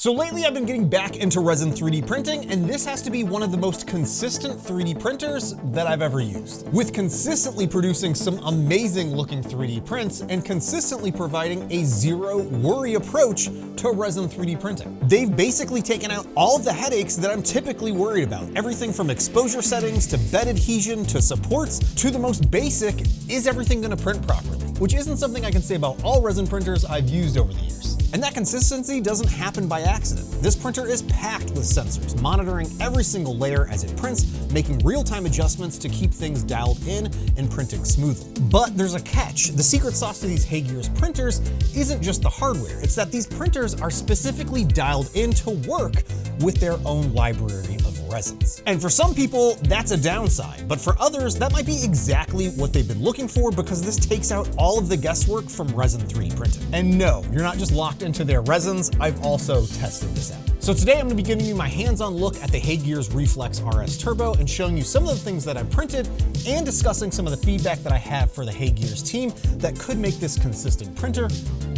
So lately I've been getting back into resin 3D printing, and this has to be one of the most consistent 3D printers that I've ever used. With consistently producing some amazing looking 3D prints and consistently providing a zero worry approach to resin 3D printing. They've basically taken out all of the headaches that I'm typically worried about. Everything from exposure settings to bed adhesion to supports to the most basic, is everything gonna print properly? Which isn't something I can say about all resin printers I've used over the years. And that consistency doesn't happen by accident. This printer is packed with sensors, monitoring every single layer as it prints, making real-time adjustments to keep things dialed in and printing smoothly. But there's a catch. The secret sauce to these HeyGears printers isn't just the hardware. It's that these printers are specifically dialed in to work with their own library of resins. And for some people, that's a downside, but for others, that might be exactly what they've been looking for, because this takes out all of the guesswork from resin 3D printing. And no, you're not just locked into their resins, I've also tested this out. So today I'm gonna be giving you my hands-on look at the HeyGears Reflex RS Turbo and showing you some of the things that I've printed and discussing some of the feedback that I have for the HeyGears team that could make this consistent printer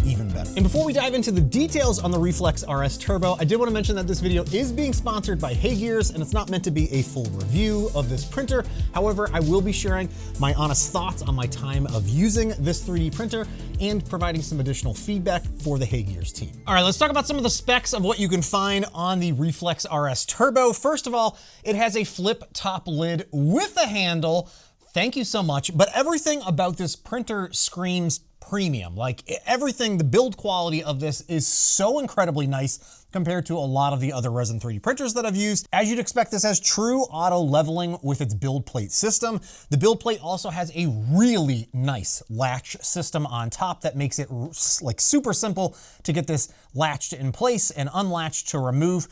even better. And before we dive into the details on the Reflex RS Turbo, I did want to mention that this video is being sponsored by HeyGears, and it's not meant to be a full review of this printer. However, I will be sharing my honest thoughts on my time of using this 3D printer and providing some additional feedback for the HeyGears team. All right, let's talk about some of the specs of what you can find on the Reflex RS Turbo. First of all, it has a flip top lid with a handle. Thank you so much. But everything about this printer screams premium. Like everything, the build quality of this is so incredibly nice compared to a lot of the other resin 3D printers that I've used. As you'd expect, this has true auto leveling with its build plate system. The build plate also has a really nice latch system on top that makes it like super simple to get this latched in place and unlatched to remove.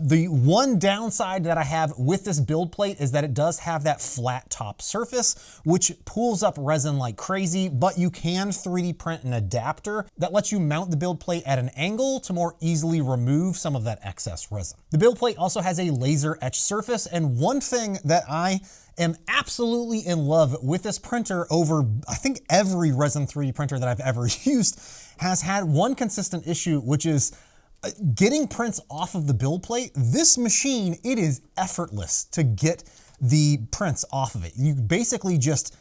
The one downside that I have with this build plate is that it does have that flat top surface, which pulls up resin like crazy, but you can 3D print an adapter that lets you mount the build plate at an angle to more easily remove some of that excess resin. The build plate also has a laser etch surface, and one thing that I am absolutely in love with this printer over, I think, every resin 3D printer that I've ever used has had one consistent issue, which is getting prints off of the build plate. This machine, it is effortless to get the prints off of it. You basically just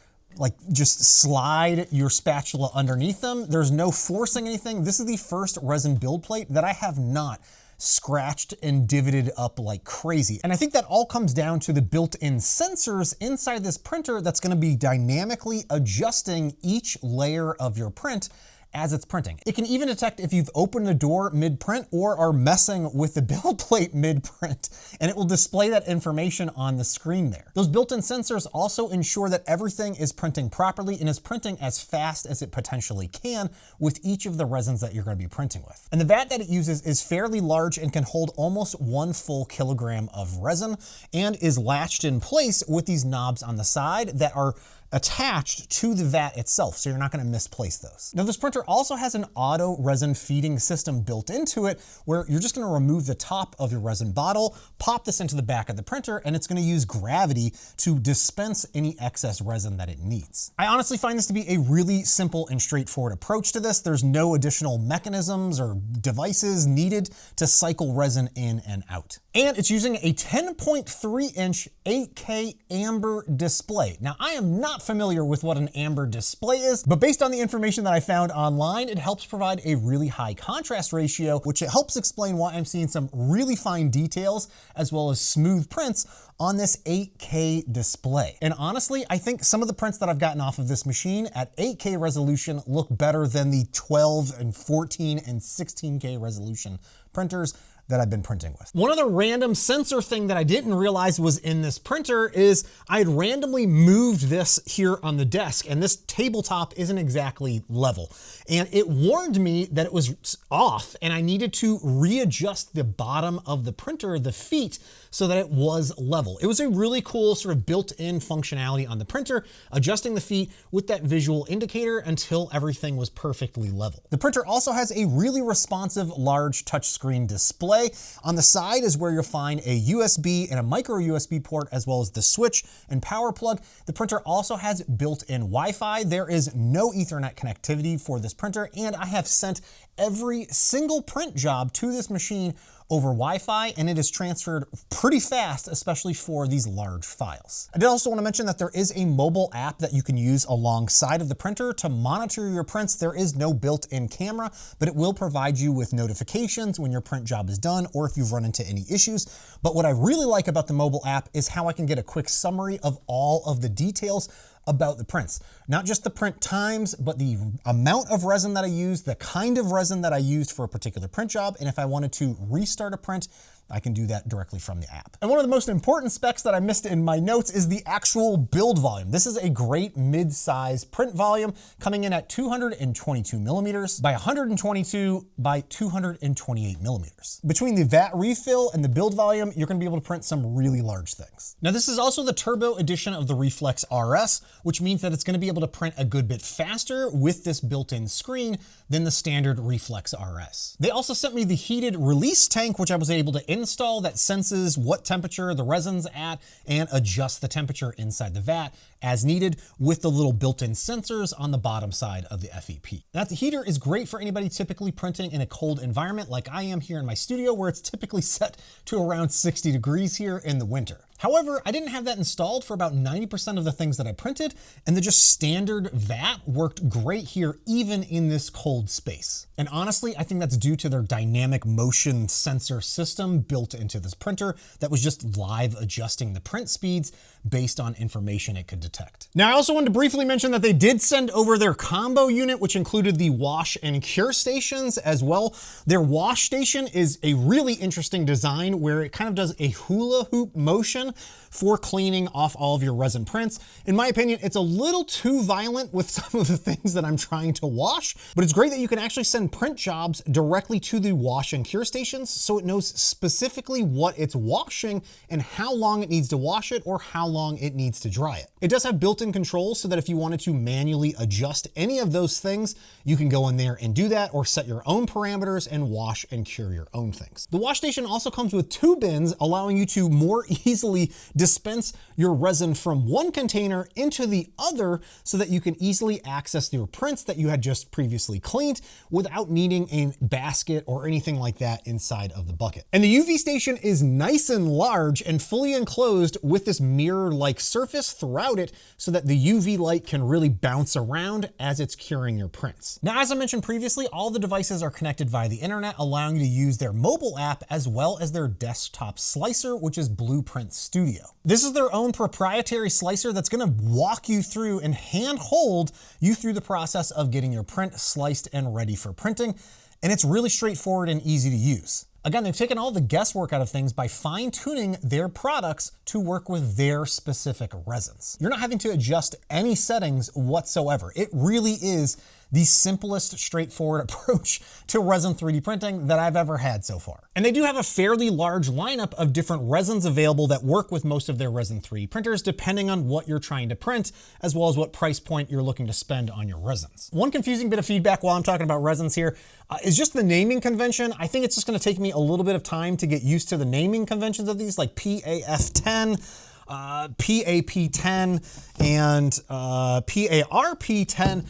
slide your spatula underneath them. There's no forcing anything. This is the first resin build plate that I have not scratched and divoted up like crazy. And I think that all comes down to the built-in sensors inside this printer that's gonna be dynamically adjusting each layer of your print as it's printing. It can even detect if you've opened the door mid-print or are messing with the build plate mid-print, and it will display that information on the screen there. Those built-in sensors also ensure that everything is printing properly and is printing as fast as it potentially can with each of the resins that you're going to be printing with. And the vat that it uses is fairly large and can hold almost 1 full kilogram of resin and is latched in place with these knobs on the side that are attached to the vat itself, so you're not going to misplace those. Now, this printer also has an auto resin feeding system built into it, where you're just going to remove the top of your resin bottle, pop this into the back of the printer, and it's going to use gravity to dispense any excess resin that it needs. I honestly find this to be a really simple and straightforward approach to this. There's no additional mechanisms or devices needed to cycle resin in and out. And it's using a 10.3-inch 8K amber display. Now, I am not familiar with what an amber display is, but based on the information that I found online, it helps provide a really high contrast ratio, which it helps explain why I'm seeing some really fine details as well as smooth prints on this 8K display. And honestly, I think some of the prints that I've gotten off of this machine at 8K resolution look better than the 12 and 14 and 16K resolution printers that I've been printing with. One other random sensor thing that I didn't realize was in this printer is I had randomly moved this here on the desk, and this tabletop isn't exactly level. And it warned me that it was off and I needed to readjust the bottom of the printer, the feet, so that it was level. It was a really cool sort of built-in functionality on the printer, adjusting the feet with that visual indicator until everything was perfectly level. The printer also has a really responsive large touchscreen display way. On the side is where you'll find a USB and a micro USB port, as well as the switch and power plug. The printer also has built-in Wi-Fi. There is no Ethernet connectivity for this printer, and I have sent every single print job to this machine over Wi-Fi, and it is transferred pretty fast, especially for these large files. I did also want to mention that there is a mobile app that you can use alongside of the printer to monitor your prints. There is no built-in camera, but it will provide you with notifications when your print job is done or if you've run into any issues. But what I really like about the mobile app is how I can get a quick summary of all of the details about the prints. Not just the print times, but the amount of resin that I used, the kind of resin that I used for a particular print job, and if I wanted to restart a print, I can do that directly from the app. And one of the most important specs that I missed in my notes is the actual build volume. This is a great mid-size print volume coming in at 222 millimeters by 122 by 228 millimeters. Between the vat refill and the build volume, you're gonna be able to print some really large things. Now, this is also the turbo edition of the Reflex RS, which means that it's gonna be able to print a good bit faster with this built-in screen than the standard Reflex RS. They also sent me the heated release tank, which I was able to install, that senses what temperature the resin's at and adjust the temperature inside the vat as needed with the little built-in sensors on the bottom side of the FEP. That heater is great for anybody typically printing in a cold environment like I am here in my studio, where it's typically set to around 60 degrees here in the winter. However, I didn't have that installed for about 90% of the things that I printed, and the just standard vat worked great here, even in this cold space. And honestly, I think that's due to their dynamic motion sensor system built into this printer that was just live adjusting the print speeds based on information it could detect. Now, I also wanted to briefly mention that they did send over their combo unit, which included the wash and cure stations as well. Their wash station is a really interesting design where it kind of does a hula hoop motion for cleaning off all of your resin prints. In my opinion, it's a little too violent with some of the things that I'm trying to wash, but it's great that you can actually send print jobs directly to the wash and cure stations, so it knows specifically what it's washing and how long it needs to wash it or how long it needs to dry it. It does have built-in controls so that if you wanted to manually adjust any of those things, you can go in there and do that, or set your own parameters and wash and cure your own things. The wash station also comes with 2 bins, allowing you to more easily dispense your resin from one container into the other so that you can easily access your prints that you had just previously cleaned without needing a basket or anything like that inside of the bucket. And the UV station is nice and large and fully enclosed with this mirror-like surface throughout it so that the UV light can really bounce around as it's curing your prints. Now, as I mentioned previously, all the devices are connected via the internet, allowing you to use their mobile app as well as their desktop slicer, which is Blueprint Studio. This is their own proprietary slicer that's gonna walk you through and hand-hold you through the process of getting your print sliced and ready for printing. And it's really straightforward and easy to use. Again, they've taken all the guesswork out of things by fine-tuning their products to work with their specific resins. You're not having to adjust any settings whatsoever. It really is the simplest, straightforward approach to resin 3D printing that I've ever had so far. And they do have a fairly large lineup of different resins available that work with most of their resin 3D printers, depending on what you're trying to print, as well as what price point you're looking to spend on your resins. One confusing bit of feedback while I'm talking about resins here is just the naming convention. I think it's just gonna take me a little bit of time to get used to the naming conventions of these, like PAF10, PAP10, and PARP10.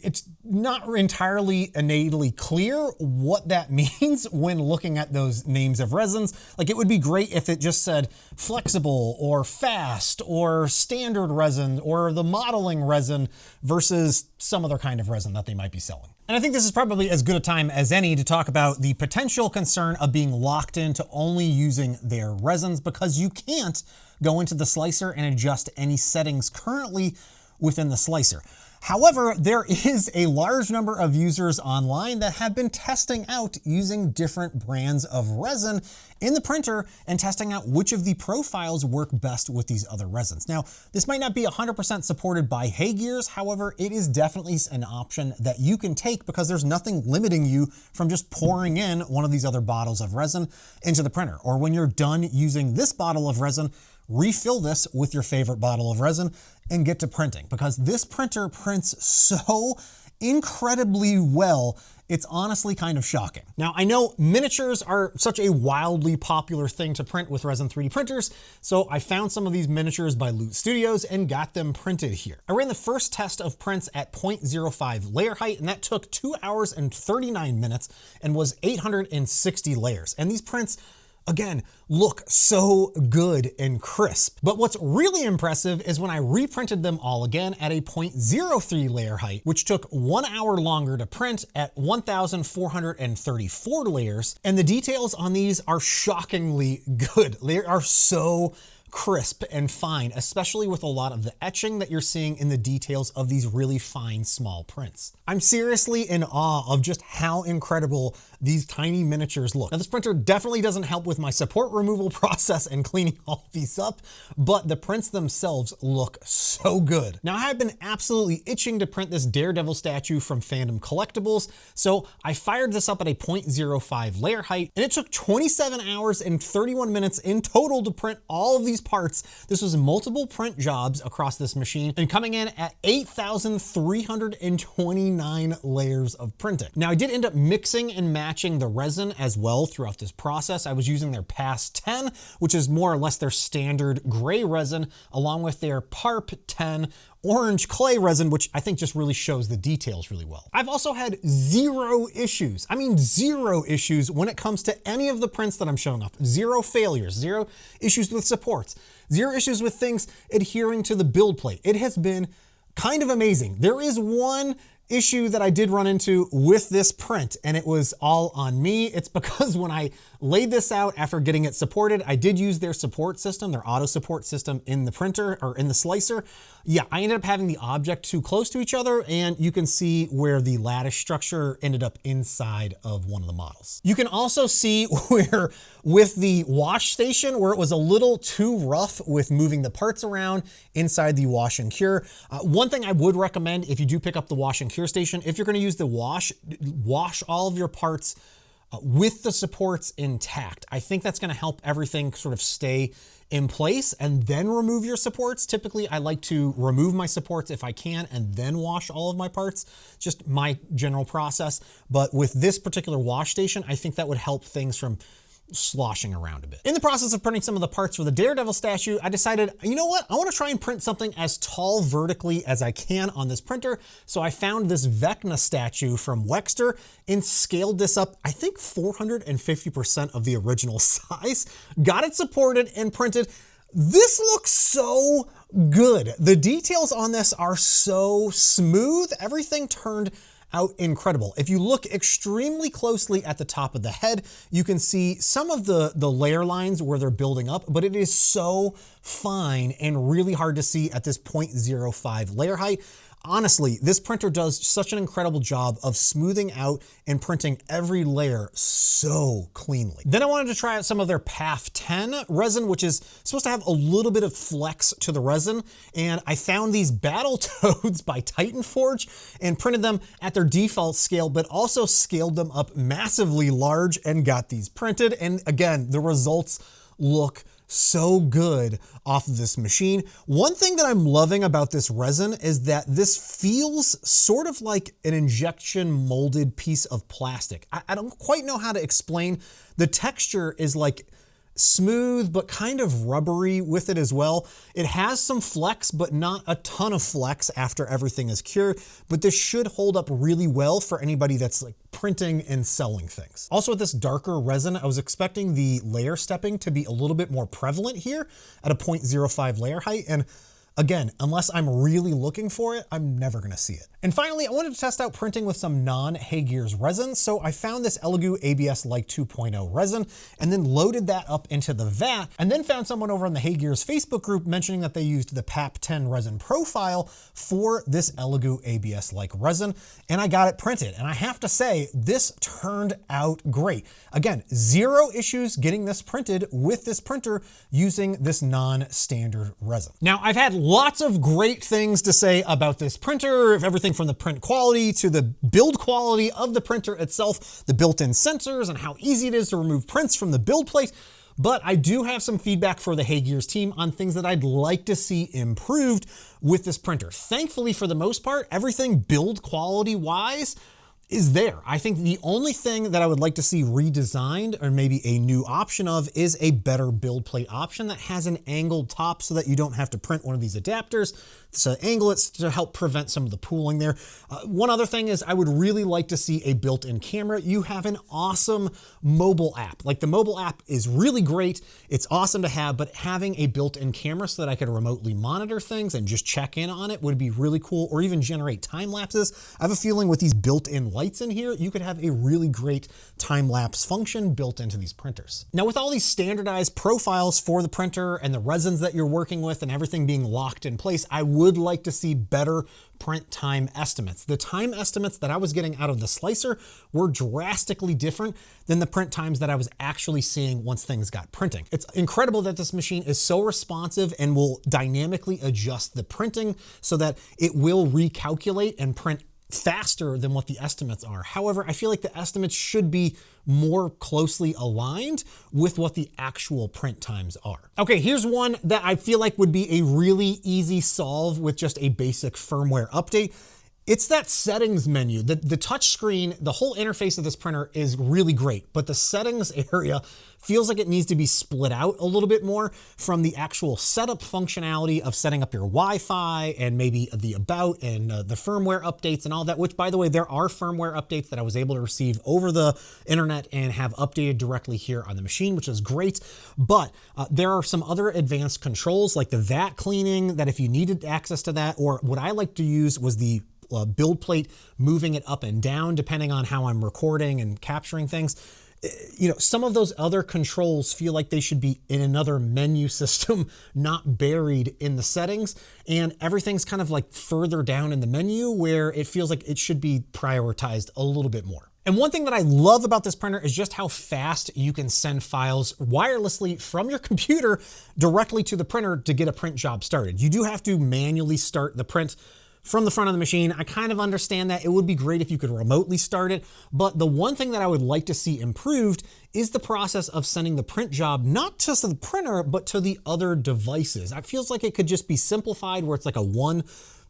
It's not entirely innately clear what that means when looking at those names of resins. Like, it would be great if it just said flexible or fast or standard resin or the modeling resin versus some other kind of resin that they might be selling. And I think this is probably as good a time as any to talk about the potential concern of being locked into only using their resins, because you can't go into the slicer and adjust any settings currently within the slicer. However, there is a large number of users online that have been testing out using different brands of resin in the printer and testing out which of the profiles work best with these other resins. Now, this might not be 100% supported by HeyGears. However, it is definitely an option that you can take, because there's nothing limiting you from just pouring in one of these other bottles of resin into the printer. Or when you're done using this bottle of resin, refill this with your favorite bottle of resin and get to printing, because this printer prints so incredibly well It's honestly kind of shocking. Now, I know miniatures are such a wildly popular thing to print with resin 3D printers, so I found some of these miniatures by Loot Studios and got them printed here. I ran the first test of prints at 0.05 layer height, and that took 2 hours and 39 minutes and was 860 layers. And these prints, again, look so good and crisp. But what's really impressive is when I reprinted them all again at a 0.03 layer height, which took 1 hour longer to print at 1,434 layers. And the details on these are shockingly good. They are so crisp and fine, especially with a lot of the etching that you're seeing in the details of these really fine small prints. I'm seriously in awe of just how incredible these tiny miniatures look. Now, this printer definitely doesn't help with my support removal process and cleaning all these up, but the prints themselves look so good. Now, I have been absolutely itching to print this Daredevil statue from Fandom Collectibles, so I fired this up at a 0.05 layer height, and it took 27 hours and 31 minutes in total to print all of these parts. This was multiple print jobs across this machine and coming in at 8,329 layers of printing. Now, I did end up mixing and matching the resin as well throughout this process. I was using their Pass 10, which is more or less their standard gray resin, along with their Parp 10 orange clay resin, which I think just really shows the details really well. I've also had zero issues. I mean, zero issues when it comes to any of the prints that I'm showing off. Zero failures, zero issues with supports, zero issues with things adhering to the build plate. It has been kind of amazing. There is one issue that I did run into with this print, and it was all on me. It's because when I laid this out after getting it supported, I did use their support system, their auto support system in the printer or in the slicer. Yeah, I ended up having the object too close to each other, and you can see where the lattice structure ended up inside of one of the models. You can also see where with the wash station, where it was a little too rough with moving the parts around inside the wash and cure. One thing I would recommend if you do pick up the wash and cure station, if you're gonna use the wash all of your parts with the supports intact. I think that's gonna help everything sort of stay in place and then remove your supports. Typically, I like to remove my supports if I can and then wash all of my parts, just my general process. But with this particular wash station, I think that would help things from sloshing around a bit. In the process of printing some of the parts for the Daredevil statue, I decided, you know what? I want to try and print something as tall vertically as I can on this printer. So I found this Vecna statue from Wekster and scaled this up, I think 450% of the original size, got it supported and printed. This looks so good. The details on this are so smooth. Everything turned out incredible. If you look extremely closely at the top of the head, you can see some of the layer lines where they're building up, but it is so fine and really hard to see at this 0.05 layer height. Honestly, this printer does such an incredible job of smoothing out and printing every layer so cleanly. Then I wanted to try out some of their PAF 10 resin, which is supposed to have a little bit of flex to the resin. And I found these Battletoads by Titan Forge and printed them at their default scale, but also scaled them up massively large and got these printed. And again, the results look so good off of this machine. One thing that I'm loving about this resin is that this feels sort of like an injection molded piece of plastic. I don't quite know how to explain. The texture is like smooth, but kind of rubbery with it as well. It has some flex, but not a ton of flex after everything is cured, but this should hold up really well for anybody that's like printing and selling things. Also with this darker resin, I was expecting the layer stepping to be a little bit more prevalent here at a 0.05 layer height. And again, unless I'm really looking for it, I'm never gonna see it. And finally, I wanted to test out printing with some non-HeyGears resins. So I found this Elegoo ABS-like 2.0 resin and then loaded that up into the vat, and then found someone over on the HeyGears Facebook group mentioning that they used the PAP 10 resin profile for this Elegoo ABS-like resin, and I got it printed. And I have to say, this turned out great. Again, zero issues getting this printed with this printer using this non-standard resin. Now, I've had lots of great things to say about this printer, everything from the print quality to the build quality of the printer itself, the built-in sensors, and how easy it is to remove prints from the build plate. But I do have some feedback for the HeyGears team on things that I'd like to see improved with this printer. Thankfully, for the most part, everything build quality wise is there. I think the only thing that I would like to see redesigned, or maybe a new option of, is a better build plate option that has an angled top so that you don't have to print one of these adapters to angle it to help prevent some of the pooling there. One other thing is I would really like to see a built-in camera. You have an awesome mobile app. Like, the mobile app is really great. It's awesome to have, but having a built-in camera so that I could remotely monitor things and just check in on it would be really cool, or even generate time lapses. I have a feeling with these built-in lights in here, you could have a really great time-lapse function built into these printers. Now, with all these standardized profiles for the printer and the resins that you're working with and everything being locked in place, I would like to see better print time estimates. The time estimates that I was getting out of the slicer were drastically different than the print times that I was actually seeing once things got printing. It's incredible that this machine is so responsive and will dynamically adjust the printing so that it will recalculate and print faster than what the estimates are. However, I feel like the estimates should be more closely aligned with what the actual print times are. Okay, here's one that I feel like would be a really easy solve with just a basic firmware update. It's that settings menu. The touch screen, the whole interface of this printer is really great, but the settings area feels like it needs to be split out a little bit more from the actual setup functionality of setting up your Wi-Fi and maybe the about and the firmware updates and all that, which, by the way, there are firmware updates that I was able to receive over the internet and have updated directly here on the machine, which is great. But there are some other advanced controls like the vat cleaning that if you needed access to that, or what I like to use was the build plate, moving it up and down depending on how I'm recording and capturing things. You know, some of those other controls feel like they should be in another menu system, not buried in the settings, and everything's kind of like further down in the menu where it feels like it should be prioritized a little bit more. And one thing that I love about this printer is just how fast you can send files wirelessly from your computer directly to the printer to get a print job started. You do have to manually start the print from the front of the machine. I kind of understand that. It would be great if you could remotely start it, but the one thing that I would like to see improved is the process of sending the print job, not just to the printer, but to the other devices. It feels like it could just be simplified where it's like a one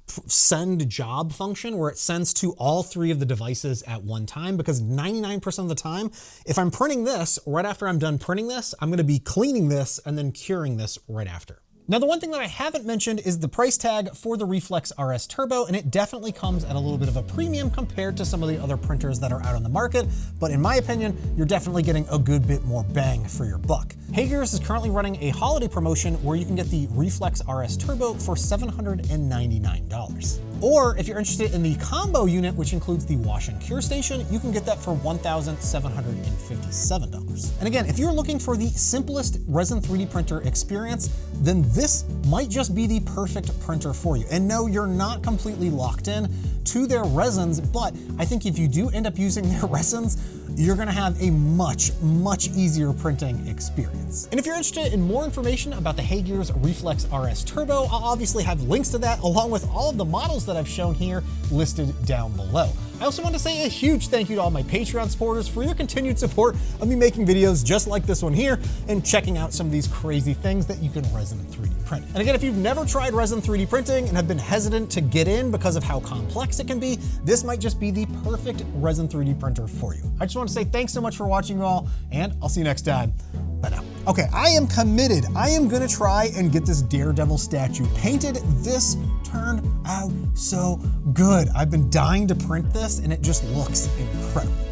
send job function where it sends to all three of the devices at one time, because 99% of the time, if I'm printing this, right after I'm done printing this, I'm gonna be cleaning this and then curing this right after. Now, the one thing that I haven't mentioned is the price tag for the Reflex RS Turbo, and it definitely comes at a little bit of a premium compared to some of the other printers that are out on the market, but in my opinion, you're definitely getting a good bit more bang for your buck. HeyGears is currently running a holiday promotion where you can get the Reflex RS Turbo for $799. Or if you're interested in the combo unit, which includes the wash and cure station, you can get that for $1,757. And again, if you're looking for the simplest resin 3D printer experience, then this might just be the perfect printer for you. And no, you're not completely locked in to their resins, but I think if you do end up using their resins, you're gonna have a much, much easier printing experience. And if you're interested in more information about the HeyGears Reflex RS Turbo, I'll obviously have links to that along with all of the models that I've shown here listed down below. I also want to say a huge thank you to all my Patreon supporters for your continued support of me making videos just like this one here and checking out some of these crazy things that you can resin 3D print. And again, if you've never tried resin 3D printing and have been hesitant to get in because of how complex it can be, this might just be the perfect resin 3D printer for you. I just want to say thanks so much for watching, you all, and I'll see you next time. Bye now. Okay, I am committed. I am gonna try and get this Daredevil statue painted. This turned out so good. I've been dying to print this and it just looks incredible.